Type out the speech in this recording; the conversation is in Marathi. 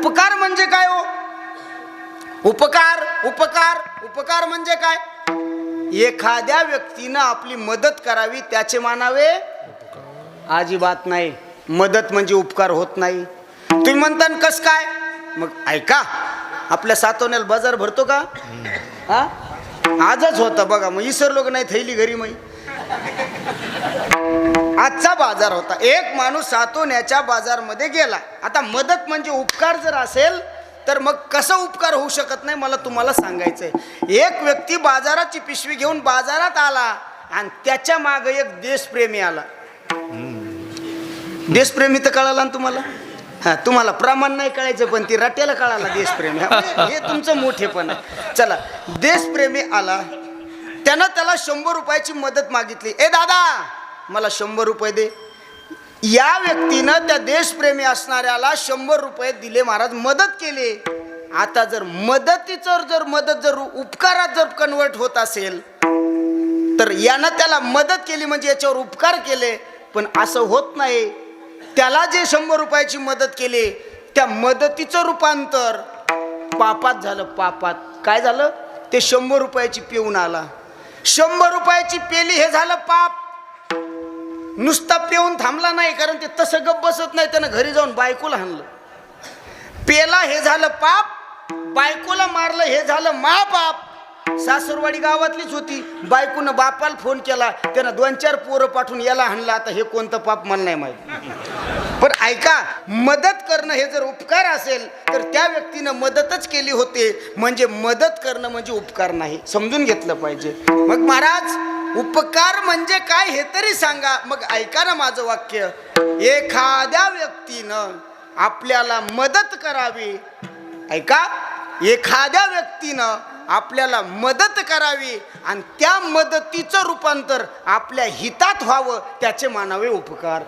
उपकार म्हणजे काय हो? उपकार उपकार उपकार म्हणजे काय? एखाद्या व्यक्तीनं आपली मदत करावी त्याचे मानावे अजिबात नाही. मदत म्हणजे उपकार होत नाही. तुम्ही म्हणता कस काय? मग ऐका, आपल्या सातवण्याला बाजार भरतो का? हा, आजच होता बघा. मग इसरलो का नाही थैली घरी? मग आजचा बाजार होता. एक माणूस सातवण्याच्या बाजारमध्ये गेला. आता मदत म्हणजे उपकार जर असेल तर मग कसं उपकार होऊ शकत नाही मला तुम्हाला सांगायचंय. एक व्यक्ती बाजाराची पिशवी घेऊन बाजारात आला आणि त्याच्या मागे एक देशप्रेमी आला. देशप्रेमी तर कळाला ना तुम्हाला? हा, तुम्हाला प्रमाण नाही कळायचं पण ती रट्याला कळाला देशप्रेमी. हे तुमचं मोठेपण आहे. चला, देशप्रेमी आला. त्यानं त्याला 100 रुपयाची मदत मागितली. ए दादा, मला 100 रुपये दे. या व्यक्तीनं त्या देशप्रेमी असणाऱ्याला 100 रुपये दिले महाराज, मदत केली. आता जर मदत जर उपकारात जर कन्वर्ट होत असेल तर यानं त्याला मदत केली म्हणजे याच्यावर उपकार केले. पण असं होत नाही. त्याला जे 100 रुपयाची मदत केली त्या मदतीचं रूपांतर पापात झालं. पापात काय झालं? ते 100 रुपयाची पिऊन आला. 100 रुपयाची पेली हे झालं पाप. नुसता पिऊन थांबला नाही, कारण ते तसं गप बसत नाही. त्यानं घरी जाऊन बायकोला हाणलं. पेला हे झालं पाप. बायकोला मारलं हे झालं महापाप. सासुरवाडी गावातलीच होती. बायकोनं बापाला फोन केला. त्यानं 2-4 पोरं पाठवून याला हाणलं. आता हे कोणतं पाप मला नाही माहिती. पण ऐका, मदत करणं हे जर उपकार असेल तर त्या व्यक्तीनं मदतच केली होते. म्हणजे मदत करणं म्हणजे उपकार नाही. समजून घेतलं पाहिजे. मग महाराज, उपकार म्हणजे काय हे तरी सांगा. मग ऐका ना माझं वाक्य. एखाद्या व्यक्तीनं आपल्याला मदत करावी. ऐका, एखाद्या व्यक्तीनं आपल्याला मदत करावी आणि त्या मदतीचं रूपांतर आपल्या हितात व्हावं, त्याचे मानावे उपकार.